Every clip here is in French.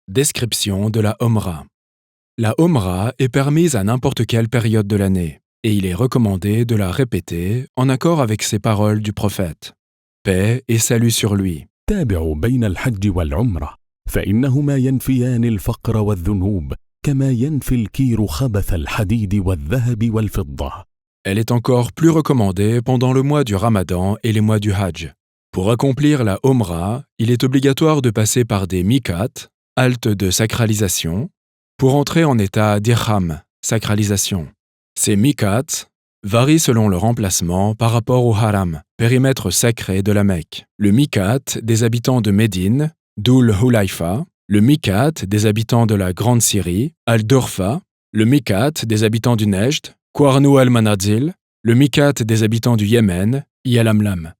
Description de la Omra. La Omra est permise à n'importe quelle période de l'année, et il est recommandé de la répéter en accord avec ces paroles du prophète. Paix et salut sur lui. تابع بين الحج والعمرة فإنهما ينفيان الفقر والذنوب كما ينفي الكير خبث الحديد والذهب والفضة. Elle est encore plus recommandée pendant le mois du Ramadan et les mois du Hajj. Pour accomplir la Omra, il est obligatoire de passer par des miqat, haltes de sacralisation, pour entrer en état d'ihram, sacralisation. Ces miqat varient selon leur emplacement par rapport au haram, périmètre sacré de la Mecque. Le miqat des habitants de Médine, Dhul Hulayfa, le miqat des habitants de la Grande Syrie, Al-Durfa, le miqat des habitants du Nejd, Qarnu al-Manazil, le miqat des habitants du Yémen, Yalamlam,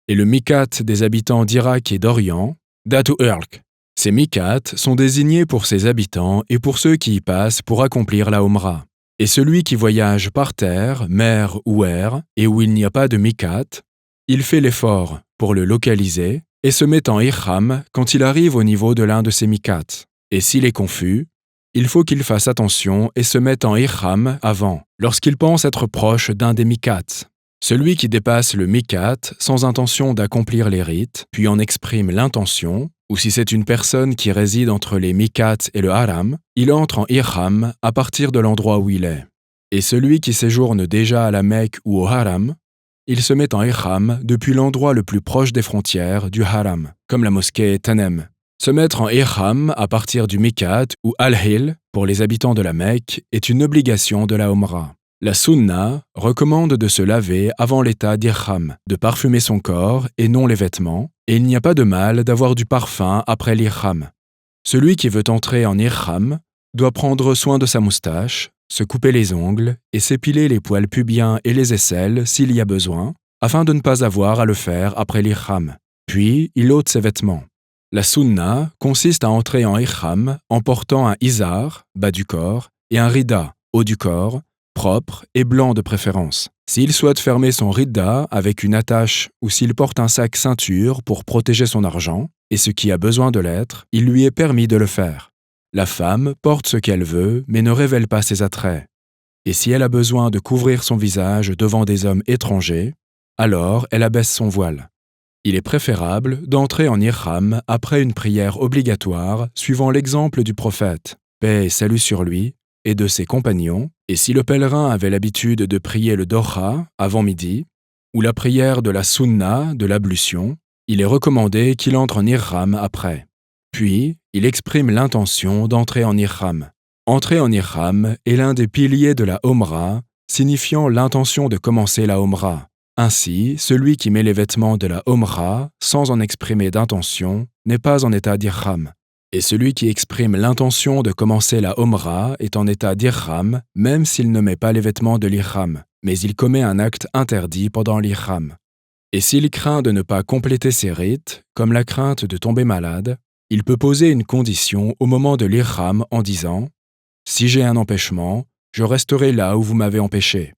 et le miqat des habitants d'Irak et d'Orient, Datu Irq. Ces miqat sont désignés pour ses habitants et pour ceux qui y passent pour accomplir la Omra. Et celui qui voyage par terre, mer ou air, et où il n'y a pas de miqat, il fait l'effort pour le localiser et se met en ihram quand il arrive au niveau de l'un de ces miqat. Et s'il est confus, il faut qu'il fasse attention et se mette en ihram avant, lorsqu'il pense être proche d'un des miqat. Celui qui dépasse le miqat sans intention d'accomplir les rites, puis en exprime l'intention, ou si c'est une personne qui réside entre les miqat et le haram, il entre en ihram à partir de l'endroit où il est. Et celui qui séjourne déjà à la Mecque ou au haram, il se met en ihram depuis l'endroit le plus proche des frontières du haram, comme la mosquée Tanem. Se mettre en ihram à partir du miqat ou al-hil, pour les habitants de la Mecque, est une obligation de la Omra. La Sunna recommande de se laver avant l'état d'ihram, de parfumer son corps et non les vêtements, et il n'y a pas de mal d'avoir du parfum après l'ihram. Celui qui veut entrer en ihram doit prendre soin de sa moustache, se couper les ongles et s'épiler les poils pubiens et les aisselles s'il y a besoin, afin de ne pas avoir à le faire après l'ihram. Puis, il ôte ses vêtements. La Sunna consiste à entrer en ihram en portant un izar, bas du corps, et un rida, haut du corps, propre et blanc de préférence. S'il souhaite fermer son ridda avec une attache ou s'il porte un sac ceinture pour protéger son argent, et ce qui a besoin de l'être, il lui est permis de le faire. La femme porte ce qu'elle veut, mais ne révèle pas ses attraits. Et si elle a besoin de couvrir son visage devant des hommes étrangers, alors elle abaisse son voile. Il est préférable d'entrer en ihram après une prière obligatoire suivant l'exemple du prophète, paix et salut sur lui, et de ses compagnons, et si le pèlerin avait l'habitude de prier le doha avant midi, ou la prière de la sunna de l'ablution, il est recommandé qu'il entre en ihram après. Puis, il exprime l'intention d'entrer en ihram. Entrer en ihram est l'un des piliers de la Omra, signifiant l'intention de commencer la Omra. Ainsi, celui qui met les vêtements de la Omra sans en exprimer d'intention n'est pas en état d'ihram. Et celui qui exprime l'intention de commencer la Omra est en état d'ihram, même s'il ne met pas les vêtements de l'ihram, mais il commet un acte interdit pendant l'ihram. Et s'il craint de ne pas compléter ses rites, comme la crainte de tomber malade, il peut poser une condition au moment de l'ihram en disant « Si j'ai un empêchement, je resterai là où vous m'avez empêché ».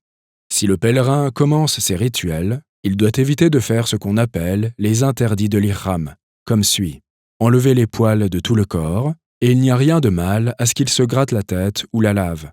Si le pèlerin commence ses rituels, il doit éviter de faire ce qu'on appelle les interdits de l'ihram, comme suit. Enlever les poils de tout le corps, et il n'y a rien de mal à ce qu'il se gratte la tête ou la lave.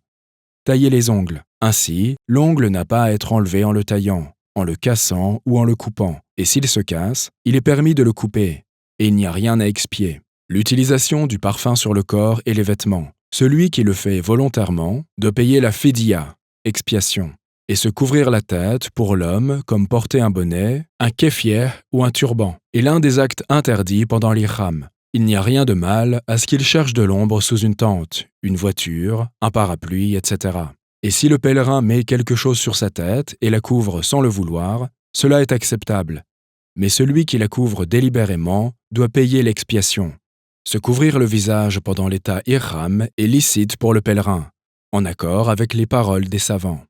Tailler les ongles. Ainsi, l'ongle n'a pas à être enlevé en le taillant, en le cassant ou en le coupant, et s'il se casse, il est permis de le couper, et il n'y a rien à expier. L'utilisation du parfum sur le corps et les vêtements. Celui qui le fait volontairement doit payer la fidya, expiation, et se couvrir la tête pour l'homme comme porter un bonnet, un kéfieh ou un turban, est l'un des actes interdits pendant l'ihram. Il n'y a rien de mal à ce qu'il cherche de l'ombre sous une tente, une voiture, un parapluie, etc. Et si le pèlerin met quelque chose sur sa tête et la couvre sans le vouloir, cela est acceptable. Mais celui qui la couvre délibérément doit payer l'expiation. Se couvrir le visage pendant l'état ihram est licite pour le pèlerin, en accord avec les paroles des savants.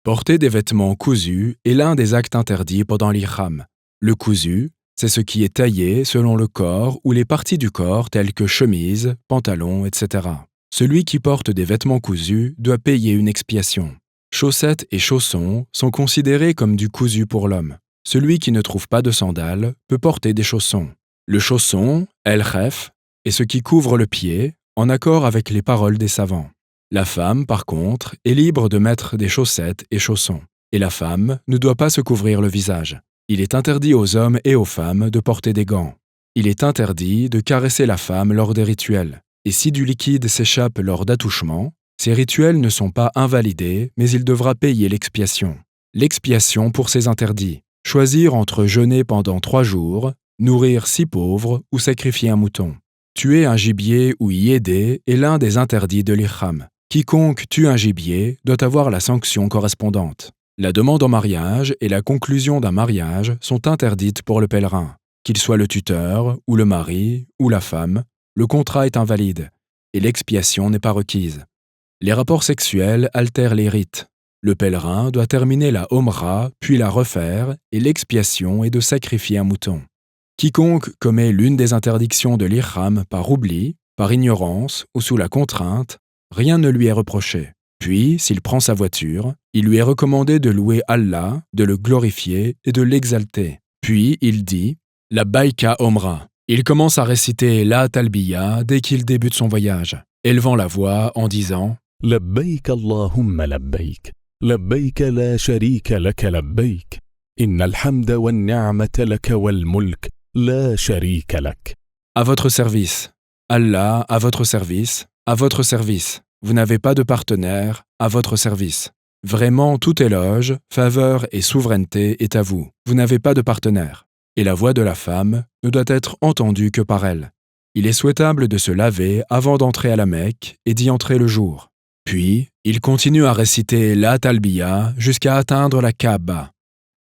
Porter des vêtements cousus est l'un des actes interdits pendant l'ihram. Le cousu, c'est ce qui est taillé selon le corps ou les parties du corps telles que chemise, pantalon, etc. Celui qui porte des vêtements cousus doit payer une expiation. Chaussettes et chaussons sont considérés comme du cousu pour l'homme. Celui qui ne trouve pas de sandales peut porter des chaussons. Le chausson, el-khef, est ce qui couvre le pied, en accord avec les paroles des savants. La femme, par contre, est libre de mettre des chaussettes et chaussons. Et la femme ne doit pas se couvrir le visage. Il est interdit aux hommes et aux femmes de porter des gants. Il est interdit de caresser la femme lors des rituels. Et si du liquide s'échappe lors d'attouchements, ces rituels ne sont pas invalidés, mais il devra payer l'expiation. L'expiation pour ces interdits. Choisir entre jeûner pendant 3 jours, nourrir 6 pauvres ou sacrifier un mouton. Tuer un gibier ou y aider est l'un des interdits de l'ihram. Quiconque tue un gibier doit avoir la sanction correspondante. La demande en mariage et la conclusion d'un mariage sont interdites pour le pèlerin. Qu'il soit le tuteur, ou le mari, ou la femme, le contrat est invalide et l'expiation n'est pas requise. Les rapports sexuels altèrent les rites. Le pèlerin doit terminer la Omra, puis la refaire, et l'expiation est de sacrifier un mouton. Quiconque commet l'une des interdictions de l'ihram par oubli, par ignorance ou sous la contrainte, rien ne lui est reproché. Puis, s'il prend sa voiture, il lui est recommandé de louer Allah, de le glorifier et de l'exalter. Puis, il dit « Labbaïka Omra ». Il commence à réciter la talbiya dès qu'il débute son voyage, élevant la voix en disant « لبيك اللهم لبيك لبيك لا شريك لك لبيك إن الحمد والنعمة لك والملك لا شريك لك » À votre service. Allah, à votre service. À votre service. Vous n'avez pas de partenaire, à votre service. Vraiment, tout éloge, faveur et souveraineté est à vous. Vous n'avez pas de partenaire. Et la voix de la femme ne doit être entendue que par elle. Il est souhaitable de se laver avant d'entrer à la Mecque et d'y entrer le jour. Puis, il continue à réciter la talbiya jusqu'à atteindre la Kaaba.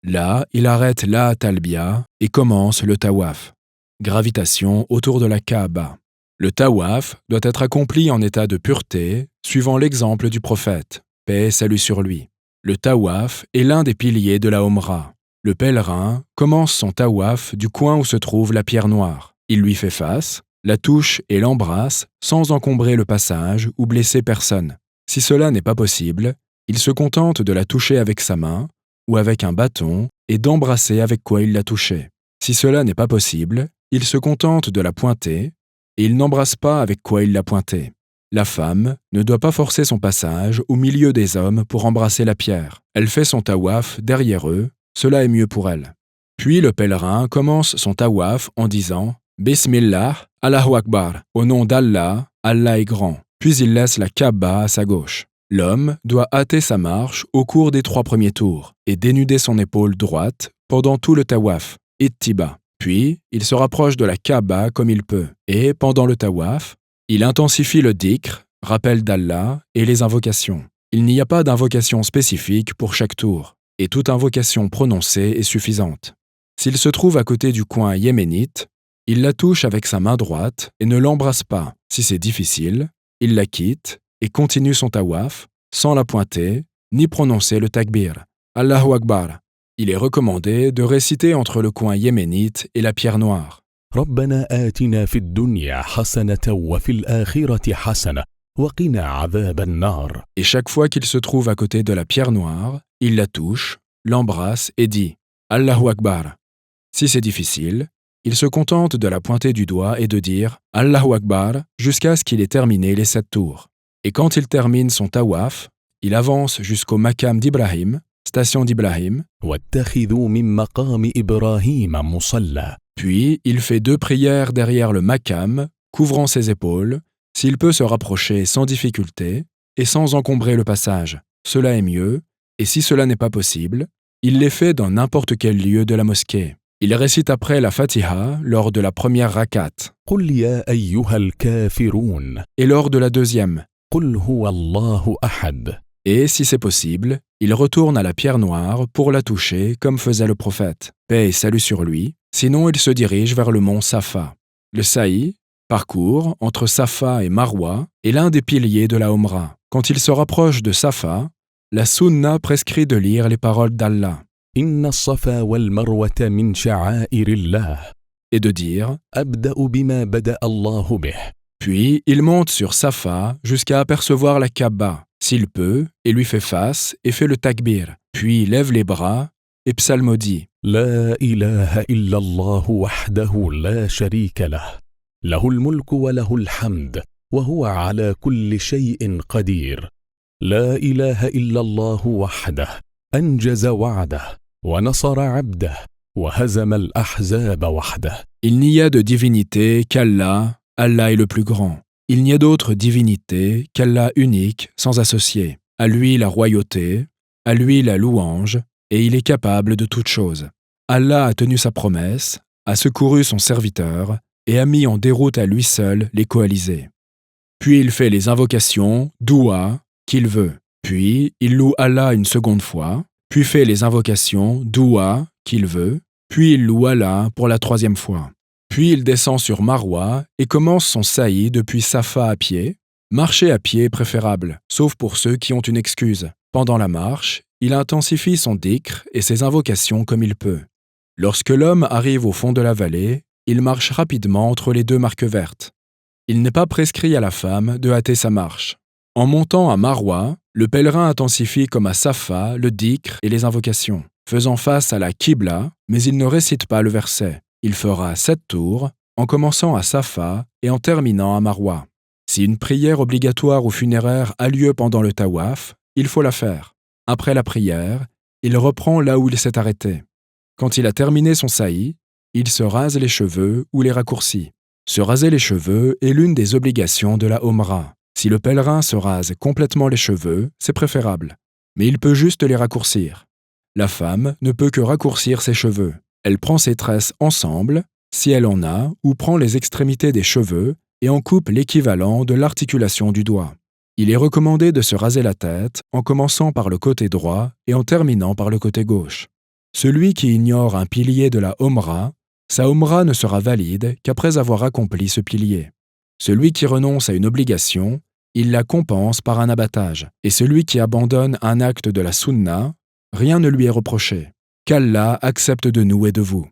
Là, il arrête la talbiya et commence le tawaf. Gravitation autour de la Kaaba. Le tawaf doit être accompli en état de pureté, suivant l'exemple du prophète, paix et salut sur lui. Le tawaf est l'un des piliers de la Omra. Le pèlerin commence son tawaf du coin où se trouve la pierre noire. Il lui fait face, la touche et l'embrasse sans encombrer le passage ou blesser personne. Si cela n'est pas possible, il se contente de la toucher avec sa main ou avec un bâton et d'embrasser avec quoi il l'a touchée. Si cela n'est pas possible, il se contente de la pointer et il n'embrasse pas avec quoi il l'a pointée. La femme ne doit pas forcer son passage au milieu des hommes pour embrasser la pierre. Elle fait son tawaf derrière eux, cela est mieux pour elle. Puis le pèlerin commence son tawaf en disant « Bismillah, Allahu Akbar, au nom d'Allah, Allah est grand ». Puis il laisse la Kaaba à sa gauche. L'homme doit hâter sa marche au cours des 3 premiers tours et dénuder son épaule droite pendant tout le tawaf, ittiba. Puis, il se rapproche de la Kaaba comme il peut et, pendant le tawaf, il intensifie le dhikr, rappel d'Allah et les invocations. Il n'y a pas d'invocation spécifique pour chaque tour et toute invocation prononcée est suffisante. S'il se trouve à côté du coin yéménite, il la touche avec sa main droite et ne l'embrasse pas. Si c'est difficile, il la quitte et continue son tawaf sans la pointer ni prononcer le takbir. Allahu Akbar. Il est recommandé de réciter entre le coin yéménite et la pierre noire. ربنا آتنا في الدنيا حسنة وفي الآخرة حسنة وقنا عذاب النار. Et chaque fois qu'il se trouve à côté de la pierre noire, il la touche, l'embrasse et dit Allahu Akbar. Si c'est difficile, il se contente de la pointer du doigt et de dire Allahu Akbar jusqu'à ce qu'il ait terminé les 7 tours. Et quand il termine son tawaf, il avance jusqu'au Maqam d'Ibrahim, station d'Ibrahim. واتخذوا من مقام إبراهيم مصلى. Puis, il fait 2 prières derrière le Maqam, couvrant ses épaules, s'il peut se rapprocher sans difficulté et sans encombrer le passage. Cela est mieux, et si cela n'est pas possible, il les fait dans n'importe quel lieu de la mosquée. Il récite après la Fatiha lors de la première rakat قل يا أيها الكافرون. et lors de la deuxième. قل هو الله أحد. Et, si c'est possible, il retourne à la pierre noire pour la toucher comme faisait le prophète. Paix et salut sur lui. Sinon, il se dirige vers le mont Safa. Le sa'i, parcours entre Safa et Marwa, est l'un des piliers de la Omra. Quand il se rapproche de Safa, la sunna prescrit de lire les paroles d'Allah إن الصفا والمروة من شعائر الله. et de dire أبدأ بما بدأ الله به. Puis, il monte sur Safa jusqu'à apercevoir la Kaaba, s'il peut, et lui fait face et fait le takbir. Puis, lève les bras et psalmodie. لا إله إلا الله وحده لا شريك له له الملك وله الحمد وهو على كل شيء قدير. لا إله إلا الله وحده أنجز وعده ونصر عبده وهزم الأحزاب وحده. Il n'y a de divinité qu'Allah, Allah est le plus grand. Il n'y a d'autre divinité qu'Allah unique, sans associé. À lui la royauté, à lui la louange, et il est capable de toutes choses. Allah a tenu sa promesse, a secouru son serviteur, et a mis en déroute à lui seul les coalisés. Puis il fait les invocations, doua, qu'il veut. Puis il loue Allah une seconde fois, puis fait les invocations, doua, qu'il veut, puis il loue Allah pour la troisième fois. Puis il descend sur Marwa et commence son sa'i depuis Safa à pied. Marcher à pied est préférable, sauf pour ceux qui ont une excuse. Pendant la marche, il intensifie son dhikr et ses invocations comme il peut. Lorsque l'homme arrive au fond de la vallée, il marche rapidement entre les deux marques vertes. Il n'est pas prescrit à la femme de hâter sa marche. En montant à Marwa, le pèlerin intensifie comme à Safa le dhikr et les invocations, faisant face à la Qibla, mais il ne récite pas le verset. Il fera 7 tours, en commençant à Safa et en terminant à Marwa. Si une prière obligatoire ou funéraire a lieu pendant le tawaf, il faut la faire. Après la prière, il reprend là où il s'est arrêté. Quand il a terminé son sa'i, il se rase les cheveux ou les raccourcit. Se raser les cheveux est l'une des obligations de la Omra. Si le pèlerin se rase complètement les cheveux, c'est préférable, mais il peut juste les raccourcir. La femme ne peut que raccourcir ses cheveux. Elle prend ses tresses ensemble, si elle en a, ou prend les extrémités des cheveux et en coupe l'équivalent de l'articulation du doigt. Il est recommandé de se raser la tête en commençant par le côté droit et en terminant par le côté gauche. Celui qui ignore un pilier de la Omra, sa Omra ne sera valide qu'après avoir accompli ce pilier. Celui qui renonce à une obligation, il la compense par un abattage. Et celui qui abandonne un acte de la Sunna, rien ne lui est reproché. Qu'Allah accepte de nous et de vous.